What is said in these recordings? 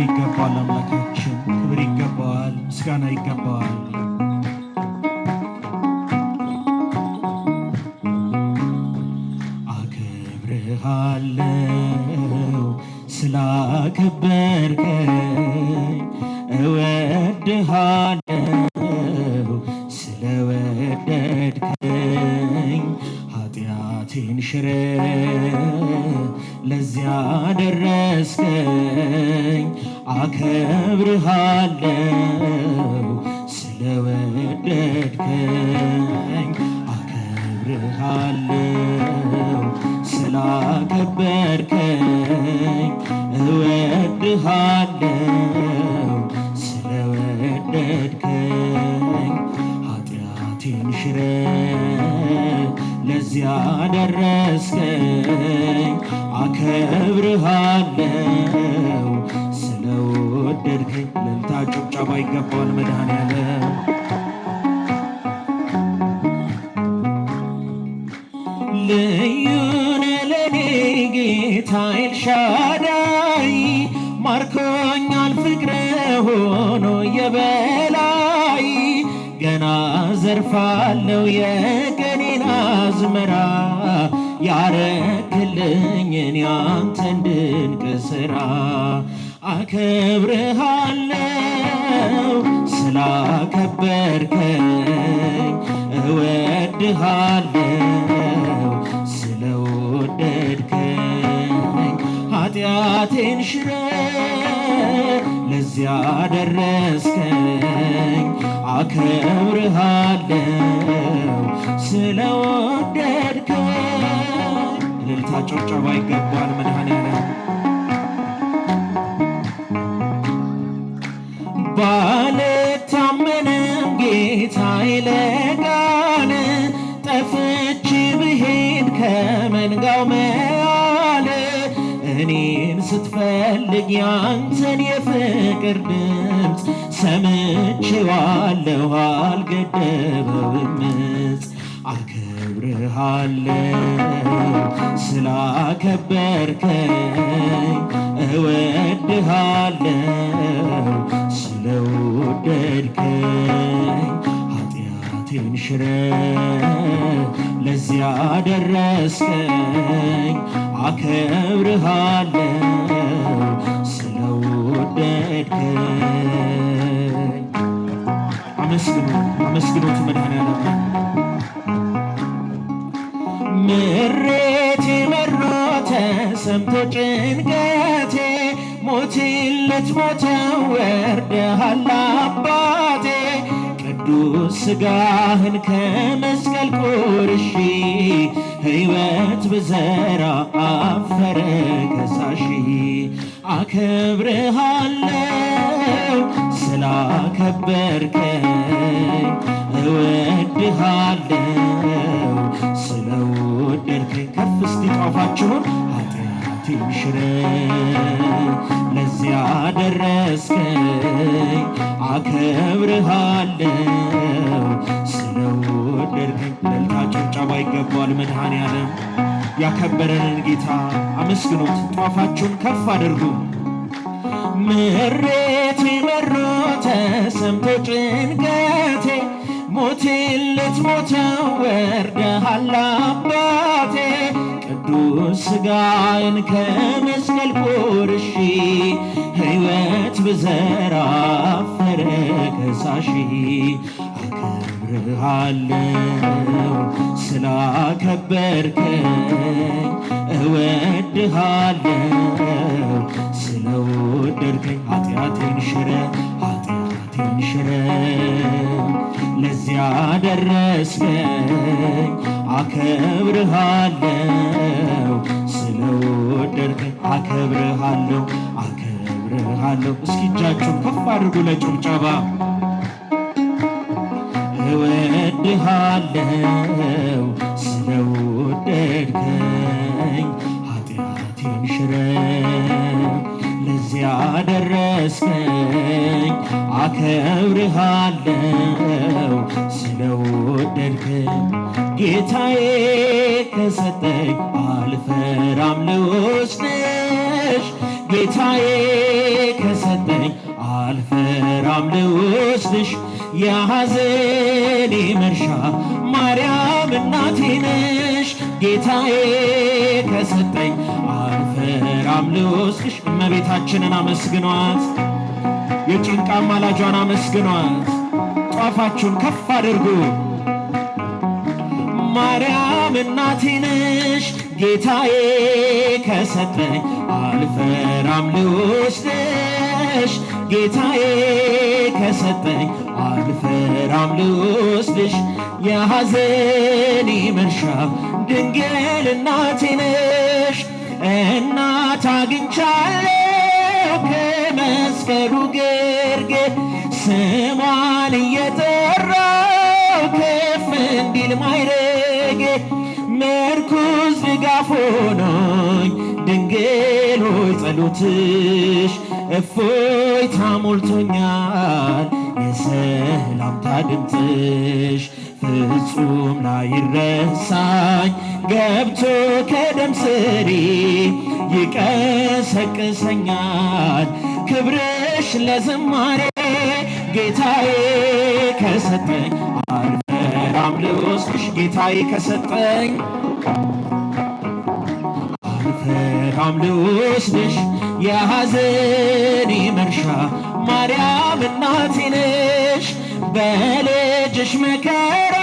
ይገባዋል አምላካችን፣ ክብር ይገባዋል፣ ምስጋና ይገባዋል። አከብርሃለሁ ስላከበርከኝ፣ እወድሃለሁ ስለወደድከኝ፣ ኃጢአቴን ሽረህ ለዚያ ደረስከኝ። አከብርሃለሁ ስለወደድከኝ፣ አከብርሃለሁ ስላከበርከኝ፣ እወድሃለሁ ስለወደድከኝ፣ ኃጢአቴን ሽረህ ለዚያ ደረስከኝ። አከብርሃለሁ ስለወደድከኝ። እልልታ ጭብጨባ ይገባዋል መድኃኔዓለም። ልዩ ነህ ለኔ ጌታ ኤልሻዳይ፣ ማርኮኛል ፍቅርህ ሆኖ የበላይ። ገና ዘርፋለሁ የቀኔን አዝመራ፣ ያረክልኝን ያንተን ድንቅ ሥራ። አከብርሃለሁ ስላከበርከኝ፣ እወድሃለሁ ስለወደድከኝ፣ ኃጢአቴን ሽረህ ለዚያ ደረስከኝ። አከብርሃለሁ ስለወደድከኝ። እልልታ ጭብጨባ ይገባል መድኃኔዓለም። ባልታመንም ጌታዬ ለጋን፣ ጠፍቼ ብሄድ ከመንጋው መሃል፣ እኔን ስትፈልግ ያንተን የፍቅር ድምፅ፣ ሰምቼዋለሁ አልገደበውም ዕፅ። አከብርሃለሁ ስላከበርከኝ፣ እወድሃለሁ ስለወደድከኝ፣ ኃጢአቴን ሽረህ ለዚያ ደረስከኝ። አከብርሃለሁ ስለወደድከኝ። አመስግኖት መድኃኔዓለም። ምሬቴ መሮ ተሰምቶ ጭንቀቴ፣ ሞቴን ልትሞተው ወርደሃል አባቴ። ቅዱስ ሥጋህን ከመስቀል ቆርሼ፣ ሕይወት ብዘራ አፈረ ከሳሼ። አከብርሃለሁ ስላከበርከኝ፣ እወድሃለሁ ስለወደድከኝ። ከፍ እስቲ ጧፋችሁን። ኃጢአቴን ሽረህ ለዚያ ደረስከኝ። አከብርሃለሁ ስለወደድከኝ። እልልታ ጭብጨባ ይገባዋል መድኃኔዓለም። ያከበረንን ጌታ አመስግኑት። ጧፋችሁን ከፍ አድርጉ። ምሬቴ መሮ ተሰምቶ ጭንቀቴ፣ ሞቴን ልትሞተው ወርደሃል አባቴ። ቅዱስ ሥጋህን ከመስቀል ቆርሼ፣ ሕይወት ብዘራ አፈረ ከሳሼ። አከብርሃለሁ ስላከበርከኝ፣ እወድሃለሁ ስለወደድከኝ። ኃጢአቴን ሽረህ ለዚያ ደረስከኝ። አከብርሃለሁ ስለወደድከኝ። አከብርሃለሁ። እስኪ እጃችሁን ከፍ አድርጉ ለጭብጨባ። እወድሃለሁ ስለወደድከኝ፣ ኃጢአቴን ሽረህ ለዚያ ደረስከኝ። አከብርሃለሁ ስለወደድከኝ። ጌታዬ ከሰጠኝ አልፈራም ልወስድሽ፣ ጌታዬ ከሰጠኝ አልፈራም ልወስድሽ የሐዘኔ መርሻ ማርያም እናቴ ነሽ። ጌታዬ ከሰጠኝ አልፈራም ልወስድሽ። እመቤታችንን አመስግኗት፣ የጭንቃ አማላጇን አመስግኗት። ጧፋችሁን ከፍ አድርጉ። ማርያም እናቴ ነሽ። ጌታዬ ከሰጠኝ አልፈራም ልወስድሽ። ጌታዬ ከሰጠኝ አልፈራም ልወስድሽ የሐዘኔ መርሻ ድንግል እናቴ ነሽ። እናት አግኝቻለሁ ከመስቀሉ ግርጌ ስሟን እየጠራው ከፍ እንዲል ማይረጌ ምርኩዝ ድጋፍ ሆኖኝ ድንግል ሆይ ጸሎትሽ እፎይታ ሞልቶኛል የሰላምታ ድምፅሽ ፍጹም ላይረሳኝ ገብቶ ከደም ስሬ ይቀሰቅሰኛል ክብርሽ ለዝማሬ ጌታዬ ከሰጠኝ አልፈራም ልወስድሽ ጌታዬ ከሰጠኝ አልፈራም ልወስድሽ የሐዘኔ መርሻ ማርያም እናቴ ነሽ። በልጅሽ መከራ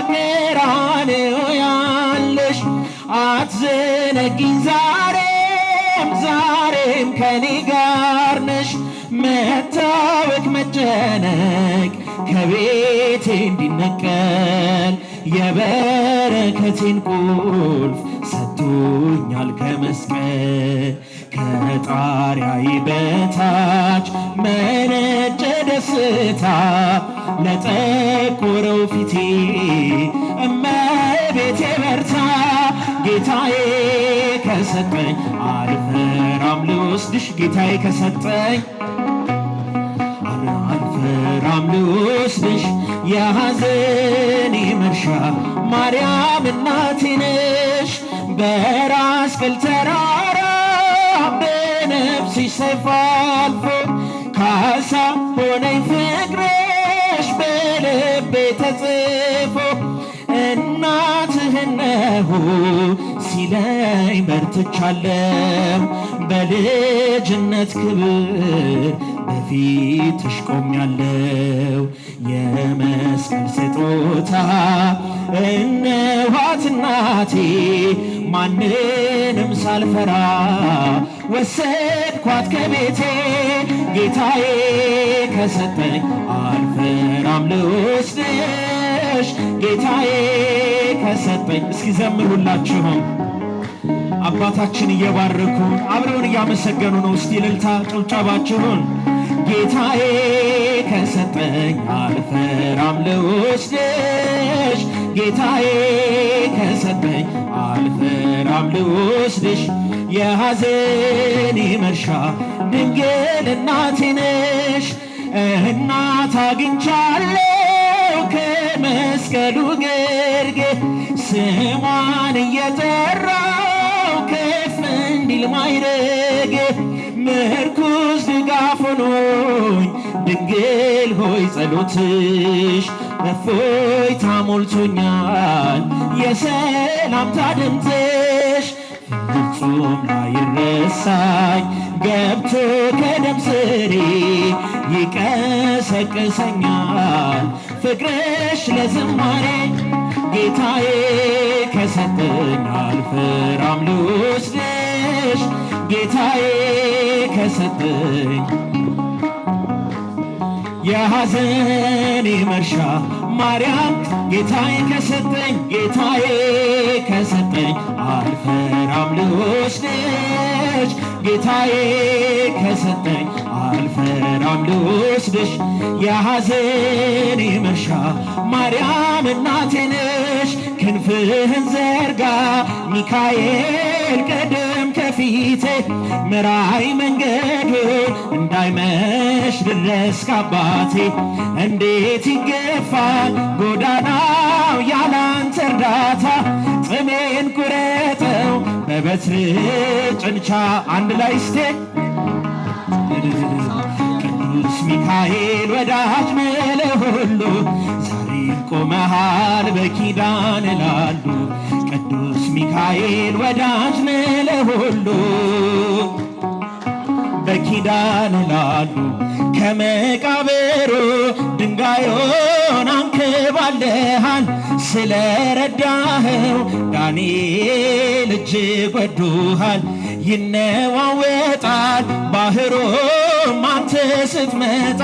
ቀራንዮ ያለሽ አትዘነጊኝ ዛሬም ከኔ ጋር ነሽ። መታወክ መጨነቅ ከቤቴ እንዲነቀል የበረከቴን ቁልፍ ሰጥቶኛል ከመስቀል። ከጣሪያዬ በታች መነጨ ደስታ ለጠቆረው ፊቴ እመቤቴ በርታ። ጌታዬ ከሰጠኝ አልፈራም ልወስድሽ ጌታዬ ከሰጠኝ አልፈራም ልወስድሽ የሐዘኔ መርሻ ማርያም እናቴ ነሽ። በራስ ቅል ተራራ በነፍስሽ ሰይፍ አልፎ ካሳ ሆነኝ ፍቅርሽ በልቤ ተጽፎ እናትህ እነሆ ሲለኝ በርትቻለሁ በልጅነት ክብር በፊትሽ ቆሜያለሁ። የመስቀል ስጦታ እነኋት እናቴ ማንንም ሳልፈራ ወሰድኳት ከቤቴ። ጌታዬ ከሰጠኝ አልፈራም ልወስድሽ ጌታዬ ከሰጠኝ። እስኪ ዘምሩላችሁም አባታችን እየባረኩ አብረውን እያመሰገኑ ነው። እስቲ እልልታ ጭብጨባችሁን ጌታዬ ከሰጠኝ አልፈራም ልወስድሽ ጌታዬ ከሰጠኝ አልፈራም ልወስድሽ የሐዘኔ መርሻ ድንግል እናቴ ነሽ። እናት አግኝቻለሁ ከመስቀሉ ግርጌ ስሟን እየጠራው ከፍ እንዲል ማይረጌ ምርኩዝ ድጋፍ ሆኖኝ ድንግል ሆይ ጸሎትሽ እፎይታ ሞልቶኛል የሰላምታ ድምፅሽ ፍጹም ላይረሳኝ ገብቶ ከደም ስሬ ይቀሰቅሰኛል ፍቅርሽ ለዝማሬ። ጌታዬ ከሰጠኝ አልፈራም ልወስድሽ ጌታዬ ከሰጠኝ የሐዘኔ መርሻ ማርያም ጌታዬ ከሰጠኝ አልፈራም ልወስድሽ ጌታዬ ከሰጠኝ አልፈራም ልወስድሽ የሐዘኔ መርሻ ማርያም እናቴ ነሽ። ክንፍህን ዘርጋ ሚካኤል ቀደም ከፊቴ ምራይ መንገዱን እንዳይመሽ ድረስ ካባቴ። እንዴት ይገፋል ጎዳናው ያላንተ እርዳታ ጽሜን ቁረጠው በበትር ጭንቻ አንድ ላይ እስቴ ቅዱስ ሚካኤል ወዳጅ ለሁሉ ዛሬም ቆመሃል በኪዳን ላሉ ቅዱስ ሚካኤል ወዳጅ ለሁሉ በኪዳን ላሉ ከመቃብሩ ድንጋዩን አንከባለሃል ስለረዳኸው ዳንኤል እጅግ ወዶሃል። ይነዋወጣል ባህሩም አንተ ስትመጣ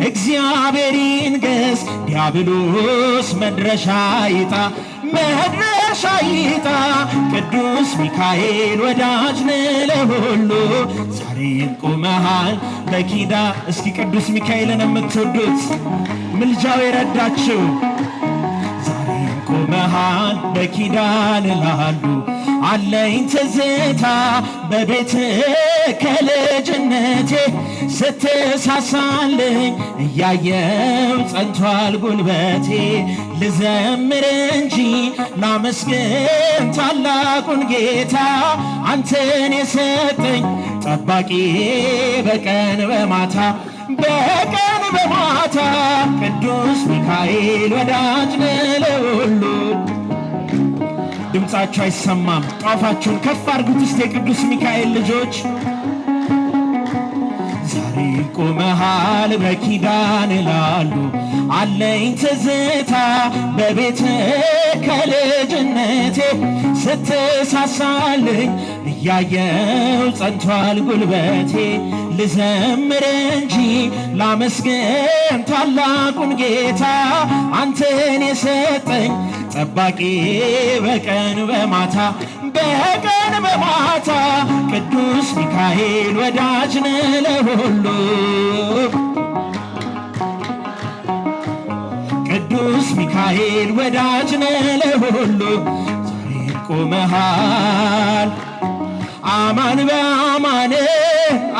እግዚአብሔር ይንገስ ዲያብሎስ መድረሻ ይጣ መድረሻ ይጣ ቅዱስ ሚካኤል ወዳጅ ለሁሉ ዛሬም ቆመሃል በኪዳ እስኪ ቅዱስ ሚካኤልን የምትወዱት ምልጃው የረዳችው ዛሬም ቆመሃል በኪዳን ላሉ አለኝ ትዝታ በቤት ከልጅነቴ ስትሳሳልኝ እያየው ጸንቷል ጉልበቴ ልዘምር እንጂ ላመስግን ታላቁን ጌታ አንተን የሰጠኝ ጠባቂ በቀን በማታ በቀን በማታ ቅዱስ ሚካኤል ወዳጅ ለሁሉ ድምፃችሁ አይሰማም። ጧፋችሁን ከፍ አድርጉት እስቲ የቅዱስ ሚካኤል ልጆች ዛሬ ቆመሃል በኪዳን ላሉ አለኝ ትዝታ በቤት ከልጅነቴ ስትሳሳልኝ እያየው ጸንቷል ጉልበቴ ልዘምር እንጂ ላመስግን ታላቁን ጌታ አንተን የሰጠኝ ጠባቂ በቀን በማታ በቀን በማታ ቅዱስ ሚካኤል ወዳጅ ለሁሉ ቅዱስ ሚካኤል ወዳጅ ለሁሉ ዛሬ ቆመሃል አማን በአማን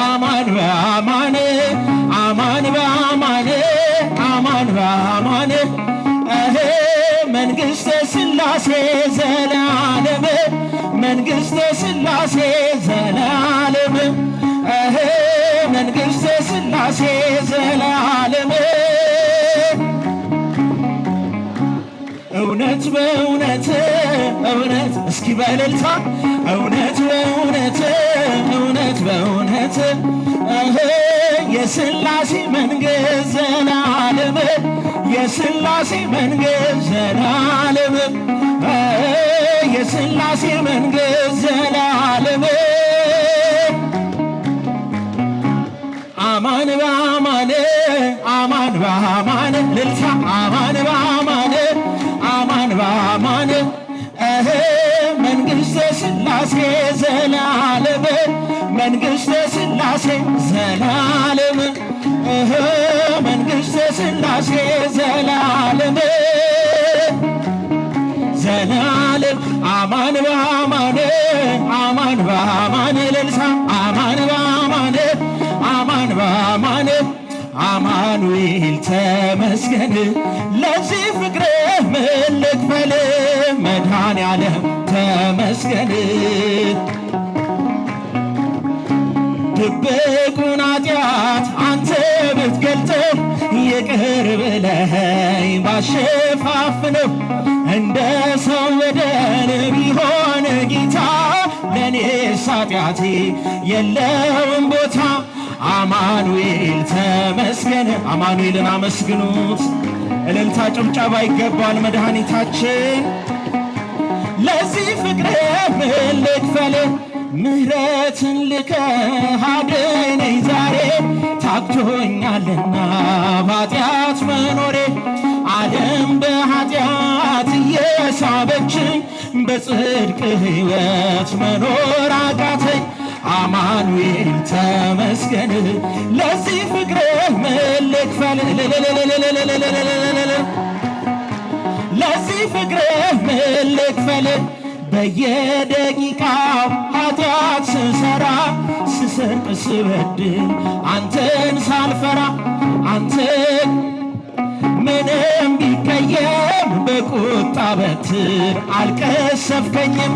አማን በአማን አማን በአማን አማን በአማን መንግሥተ ሥላሴ ዘላለም መንግሥተ ሥላሴ ዘላለም መንግሥተ ሥላሴ ዘላለም እውነት በእውነት እውነት እስኪ በእልልታ እውነት በእውነት እውነት በእውነት የሥላሴ መንግሥት ዘላለም የሥላሴ መንግሥት ዘላለም የሥላሴ መንግሥት ዘላለም አማን በአማን አማን በአማን ልልታ አማን በአማን አማን በአማን መንግሥተ ሥላሴ ዘላለም መንግሥተ ሥላሴ ዘላለም መንግሥተ ሥላሴ ዘላለም ዘላለም አማን በአማን አማን በአማን ልልሳ አማን በአማን አማን በአማን አማኑኤል ተመስገን ለዚህ ፍቅርህ ምን ልክፈል መድኃኔዓለም ተመስገን ድብቁን ኃጢአት አንተ ብትገልጠው ይቅር ብለኸኝ ባሸፋፍነው እንደ ሰው በደል ቢሆን ጌታ ለእኔስ ኃጢአቴ የለውም ቦታ አማኑኤል ተመስገን አማኑኤልን አመስግኑት እልልታ ጭብጨባ ይገባል መድኃኒታችን ለዚህ ፍቅርህ ምን ልክፈል ምህረትን ልከህ አድነኝ ዛሬ ታክቶኛልና በኃጢአት መኖሬ ዓለም በኃጢአት እየሳበችኝ በጽድቅ ሕይወት መኖር አቃተኝ አማኑኤል ተመስገን ለዚህ ፍቅርህ ምን ልክፈል ለዚህ ፍቅርህ ምን ልክፈል በየደቂቃው ኃጢአት ስሰራ ስሰርቅ ስበድል አንተን ሳልፈራ አንተን ምንም ቢቀየም በቁጣ በትር አልቀሰፍከኝም።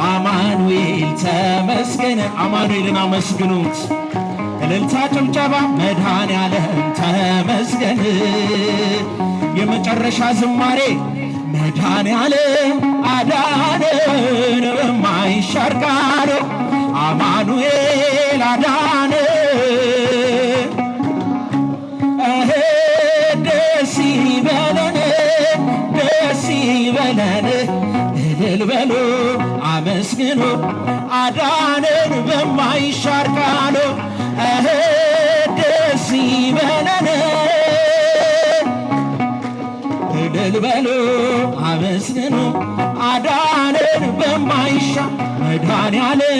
አማኑኤል ተመስገን። አማኑኤልን አመስግኑት። እልልታ ጭብጨባ። መድኃኔዓለም ተመስገን። የመጨረሻ ዝማሬ መድኃኔዓለም አዳነን በማይሻር ቃሉ አማኑኤል አዳነን። ደስ ይበለን ደስ ይበለን እልል በሉ አመስግኑ አዳነን በማይሻር ቃሉ ደስ ይበለን እልል በሉ አመስግኑ አዳነን በማይሻር መድኃኔዓለም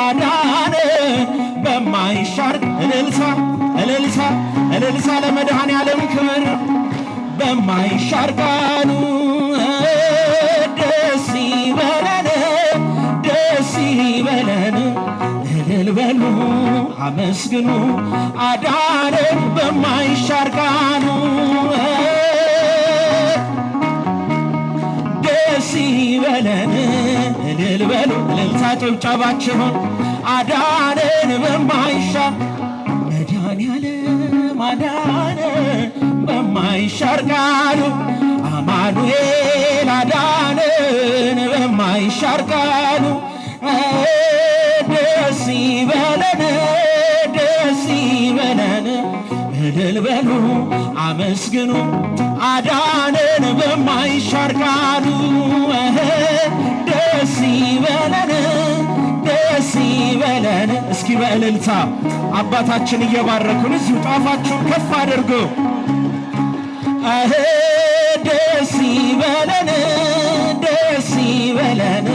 አዳነን በማይሻር እልልታ እልልታ እልልታ ለመድኃኔዓለም ክብር በማይሻር ቃሉ ደስ ይበለን ደስ ይበለን እልል በሉ አመስግኑ አዳነን በማይሻር ቃሉ ደስ ይበለን እልል በሉ እልልታ ጭብጨባችሁን አዳነን በማይሻር መድኃኔዓለም አዳነን በማይሻር ቃሉ አማኑኤል አዳነን በማይሻር ቃሉ ደስ ይበለን ደስ ይበለን እልል በሉ አመስግኑ አዳነን በማይሻር ቃሉ ደስ ይበለን ደስ ይበለን። እስኪ በእልልታ አባታችን እየባረኩን እዚሁ ጣፋችሁን ከፍ አድርጉ። ደስ ይበለን ደስ ይበለን